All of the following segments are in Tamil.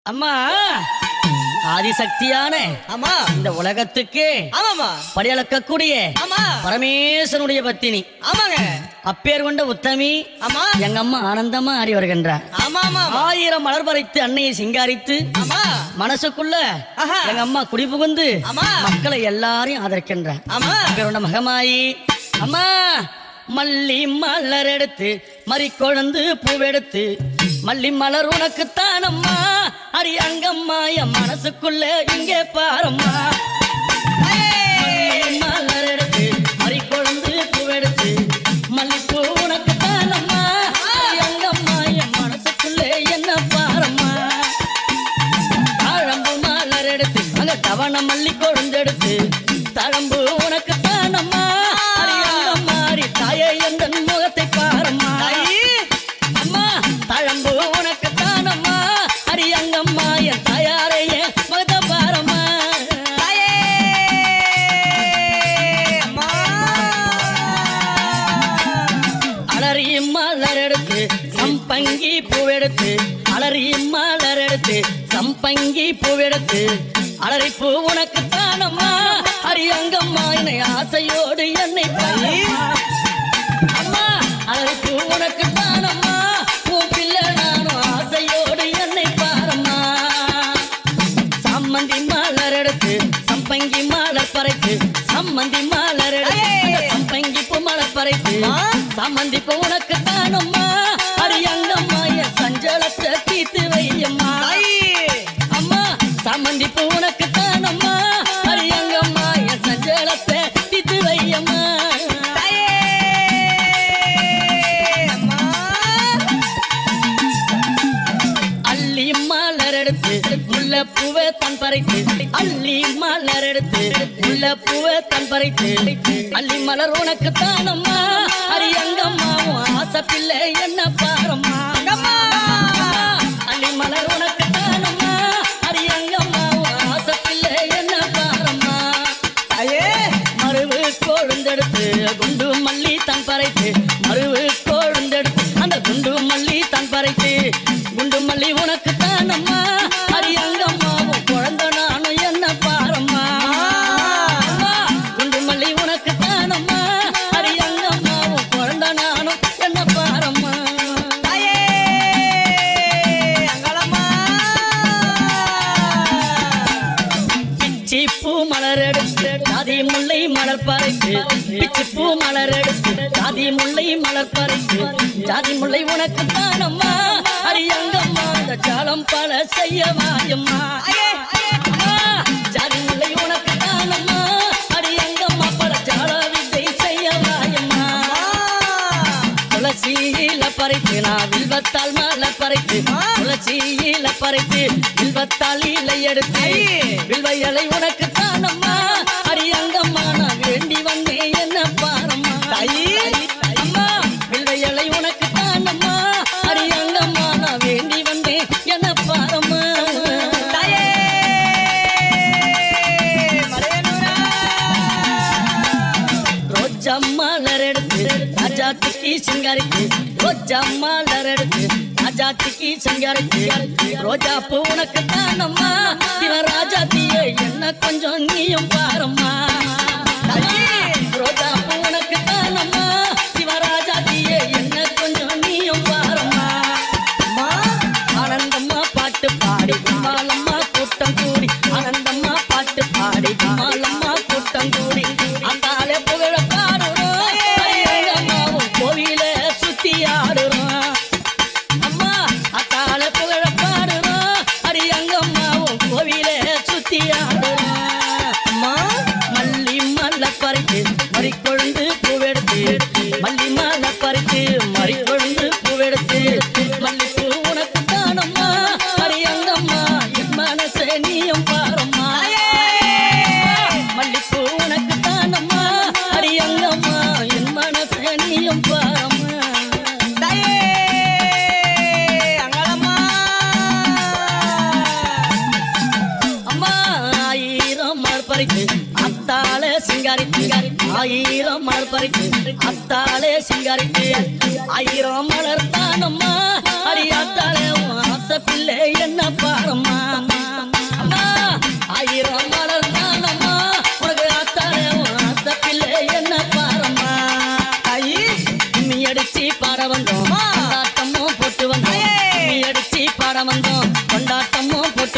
அம்மா ஆதிசக்தியான ஆமா இந்த உலகத்துக்கு ஆமாமா படியளக்கக்கூடிய ஆமா பரமேஸ்வரனுடைய பத்தினி ஆமாங்க அப்பேர் கொண்ட உத்தமி ஆமா எங்க அம்மா ஆனந்தமா ஆடி வருகின்றார். ஆமா ஆமா 1000 மலர் பறித்து அன்னையை சிங்காரித்து ஆமா மனசுக்குள்ள ஆஹா. எங்க அம்மா குடிபுகுந்து ஆமா. மக்களை எல்லாரையும் ஆதரிக்கின்றார். ஆமா அப்பேர் கொண்ட மகமாயி அம்மா மல்லி மலர் எடுத்து மறிக்கொழுந்து பூவெடுத்து மல்லி மலர் உனக்குத்தான் அம்மா அடி அங்கம்மா என் மனசுக்குள்ள இங்கே பாரம்மா. மல்லி மலர் எடுத்து மறிக்கொழுந்து பூவெடுத்து மல்லிப்பூ உனக்குத்தான் அம்மா அடி அங்கம்மா என் மனசுக்குள்ள என்ன பாரம்மா. தாழம்பு மலர் எடுத்து அங்க தவண மல்லி கொழுந்தெடுத்து தழம்பு உனக்குத்தான் அம்மா அடி அங்கம்மா அடி தாயே எந்த முகத்தை பாரம்மா. அம்மா தழம்பு உனக்குத்தான் அம்மா அடி அங்கம்மா என் தாயாரைய முகத்தை பாரம்மா. அலறி மலர் எடுத்து சம்பங்கி பூவெடுத்து அலறி மலர் எடுத்து சம்பங்கி பூவெடுத்து அலறி பூ உனக்குத்தான் அம்மா அடி அங்கம்மா என்னை ஆசையோடு என்னை பாரம்மா. அம்மா அலறி பூ உனக்குத்தான் அம்மா உன் பிள்ளை நானும் ஆசையோடு என்னை பாரம்மா. சம்மந்தி மலர் எடுத்து சம்பங்கி மலர் பறைத்து சம்மந்தி மலர் எடுத்து சம்பங்கி பூ மலர் பறைத்து சம்மந்தி பூ உனக்குத்தான் அம்மா அடி அங்கம்மா என் சஞ்சலத்தை தீர்த்து வையம்மா. அம்மா சம்மந்தி பூ உனக்குத்தான் அம்மா அடி அங்கம்மா என் சஞ்சலத்தை தீர்த்து வையம்மா. அள்ளி மலர் எடுத்து முல்லை பூவை தன் பறைத்து அள்ளி மலர் எடுத்து முல்லை பூவை தன் பறைத்து அள்ளி மலர் உனக்குத்தான் அம்மா அடி அங்கம்மா உன் ஆசை பிள்ளை என்ன பாரம்மா. அள்ளி மலர் உனக்குத்தான் அம்மா அடி அங்கம்மா உன் ஆசை பிள்ளை என்ன பாரம்மா. மருவு கொழுந்தெடுத்து குண்டு மல்லி தன் பறைத்து மருவு கொழுந்தெடுத்து அந்த குண்டு மல்லி தன் பறைத்து குண்டு மல்லி உனக்குத்தான் அம்மா அடி அங்கம்மா உன் குழந்தை நானும் என்ன பாரம்மா. அம்மா, குண்டு மல்லி உனக்குத்தான் அம்மா அடி அங்கம்மா உன் குழந்தை நானும் என்ன பாரம்மா. பிச்சி பூ மலர் எடுத்து ஜாதி முல்லை மலர் பறைத்து பிச்சி பூ மலர் எடுத்து ஜாதி முல்லை மலர் பறைத்து ஜாதி முல்லை உனக்குத்தான் அம்மா அடி அங்கம்மா அந்த ஜாலம் பல செய்ய வாயம்மா. அம்மா, ஜாதி முல்லை உனக்குத்தான் அம்மா அடி அங்கம்மா பல ஜால வித்தை செய்ய வாயம்மா. துளசியில பறைத்து நான் வில்வத்தால் மலை பறைத்து துளசியில பறைத்து வில்வத்தால் இலை எடுத்து வில்வையலை உனக்குத்தான் அம்மா அடி அங்கம்மா நான் வேண்டி வந்தேன் என்ன பாரம்மா. அம்மா வில்வையலை உனக்குத்தான் அம்மா அடி அங்கம்மா நான் வேண்டி வந்தேன் என்ன பாரம்மா. ரோஜா மலர் எடுத்து ராஜாத்திக்கு சிங்காரிக்கு ரோஜா மலர் எடுத்து ராஜாத்திக்கு சிங்காரிக்கு ரோஜா பூ உனக்குத்தான் அம்மா சிவராஜாத்தியே என்ன கொஞ்சம் நீயும் பாரம்மா. ரோஜா பூ உனக்குத்தான் அம்மா சிவராஜாத்தியே என்ன கொஞ்சம் நீயும் பாரம்மா. ஆனந்தம்மா பாட்டு பாடி கும்மாலம்மா கூட்டம் கூடி ஆனந்தம்மா பாட்டு பாடி கும்மாலம்மா கூட்டம் கூடி அந்தாலே புகழ பாடுறோம் அம்மாவும் கோவில சுத்தி ஆடுறோம். அம்மா அத்தால புகழ பாடுறோம் அடி அங்கம்மாவும் கோவில சுத்தி ஆடுறோம். அம்மா மல்லி மலை பறித்து மறிக்கொழுந்து பூவெடுத்து மல்லி மலை பறித்து மறிக்கொழுந்து பூவெடுத்து மல்லிப்பூ உனக்குத்தான் அம்மா அடி அங்கம்மா என் மனசே நீயும் பாரம்மா. மல்லிப்பூ உனக்குத்தான் அம்மா அடி அங்கம்மா என் மனசே நீயும் பாரம்மா. அம்மா 1000 மலர் பறித்து அத்தாலே சிங்காரித்து 1000 மலர் பறித்து அத்தாலே சிங்காரித்து 1000 மலர் தானம்மா அடி அத்தாலே ஆசை பிள்ளை என்ன பாரம்மா.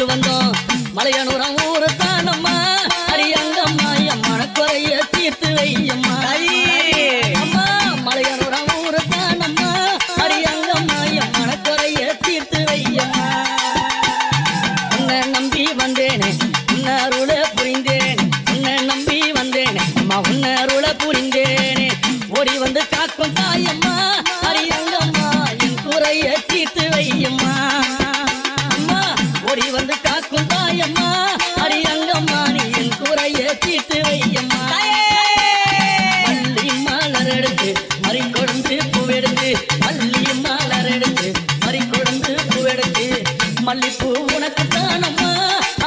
கூட்டு வந்தோம் மலையனூரம் ஊரு தானம்மா அடியங்கம்மா என் மனக்குறைய தீர்த்து வையம்மா அம்மா மலையனூரம் ஊரு தானம்மா அடியங்கம்மா என் மனக்குறைய தீர்த்து வையம்மா உன்னை நம்பி வந்தேனே உன்னை அருள புரிந்தேன் உன்னை நம்பி வந்தேனே அம்மா உன்னை அருள புரிந்தேனே ஓடி வந்து காக்கும் தாயம்மா அடியங்கம்மா என் குறைய தீர்த்து வையம்மா அம்மா ஓடி வந்து காக்கும் தாயம்மா அடியங்கம்மா நீ என் குறைய தீர்த்து வையம்மா மல்லி மலர் எடுத்து மறி கொழுந்து பூவெடுத்து மல்லி மலர் எடுத்து மறி கொழுந்து பூவெடுத்து மல்லிப்பூ உனக்கு தானம்மா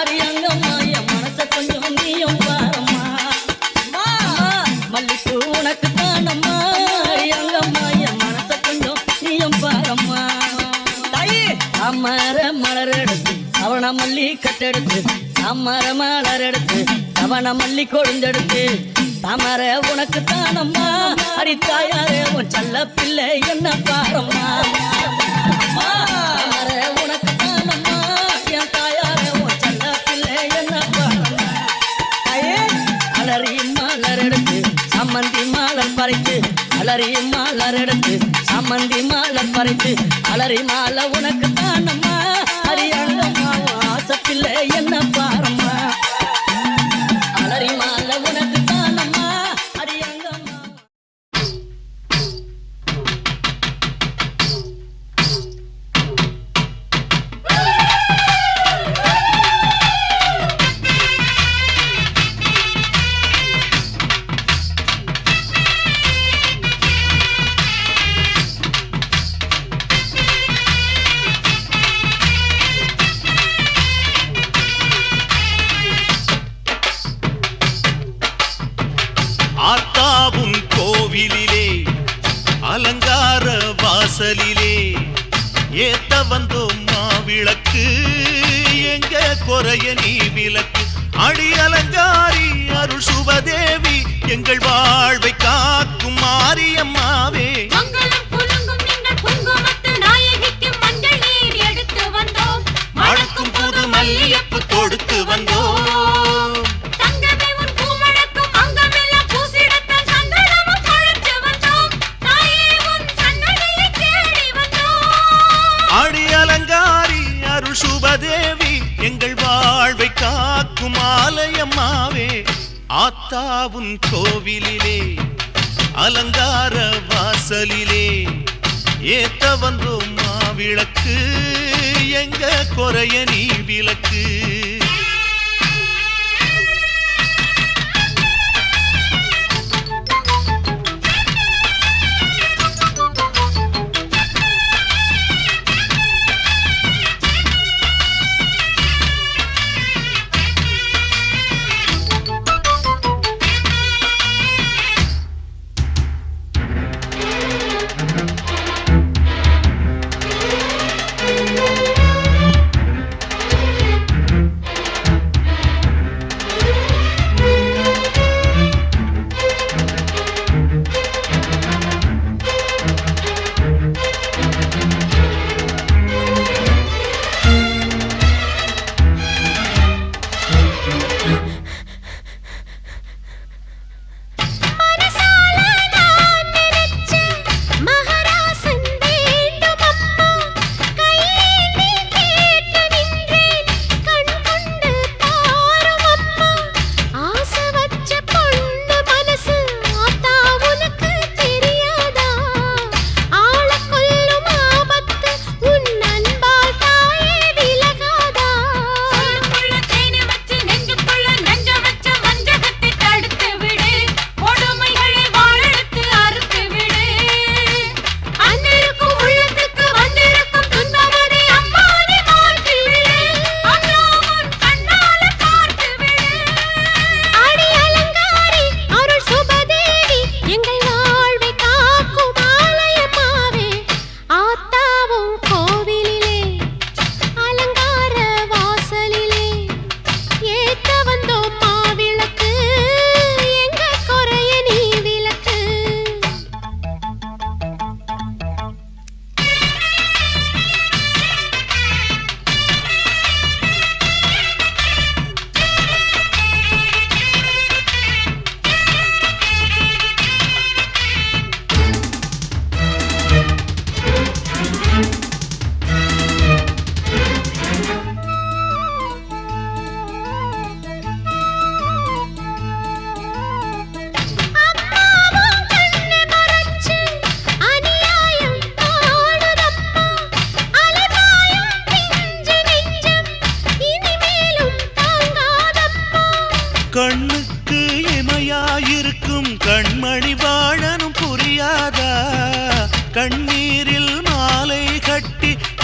அடியங்கம்மா என் மனச கொஞ்சம் நீயும் பாரம்மா மல்லிப்பூ உனக்கு தானம்மா அடியங்கம்மா என் மனச கொஞ்சம் நீயும் பாரம்மா தாமர மலர் எடுத்து அவன மல்லி கட்டெடுத்து தாமர மலர் எடுத்து அவன மல்லி கொழுந்தெடுத்து தாமர உனக்கு தானம்மா அடி தாயாரே உன் செல்ல பிள்ளை என்ன பாரம்மா தாமர உனக்கு தானம்மா என் தாயாரே உன் செல்ல பிள்ளை என்ன பாரம்மா அலறி மலர் எடுத்து சம்மந்தி மலர் பறித்து அலறி மலர் எடுத்து சம்மந்தி மலர் பறித்து அலறி மாலை உனக்கு தானம்மா அரியங்கம்மா ஆசப்பில்லை என்ன பாரம்மா அலறி மாலை உனக்கு தானம்மா அரியங்கம்மா ஆத்தாவும் கோவிலிலே அலங்கார வாசலிலே ஏத்த வந்தோம் மாவிளக்கு எங்க குறைய நீ விளக்கு அடி அலங்காரி அருள் சுபதேவி எங்கள் வாழ்வை காக்கும் மாரியம்மாவே மணக்கும் புது மல்லியப்பு தொடுத்து வந்தோம் அடி அலங்காரி அருள் சுபதேவி எங்கள் வாழ்வை காக்கும் ஆலயம்மாவே ஆத்தாவும் கோவிலிலே அலங்கார வாசலிலே ஏத்த வந்தோம் மாவிளக்கு எங்க குறைய நீ விளக்கு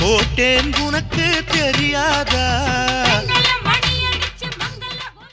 போட்டேன் உனக்கு தெரியாத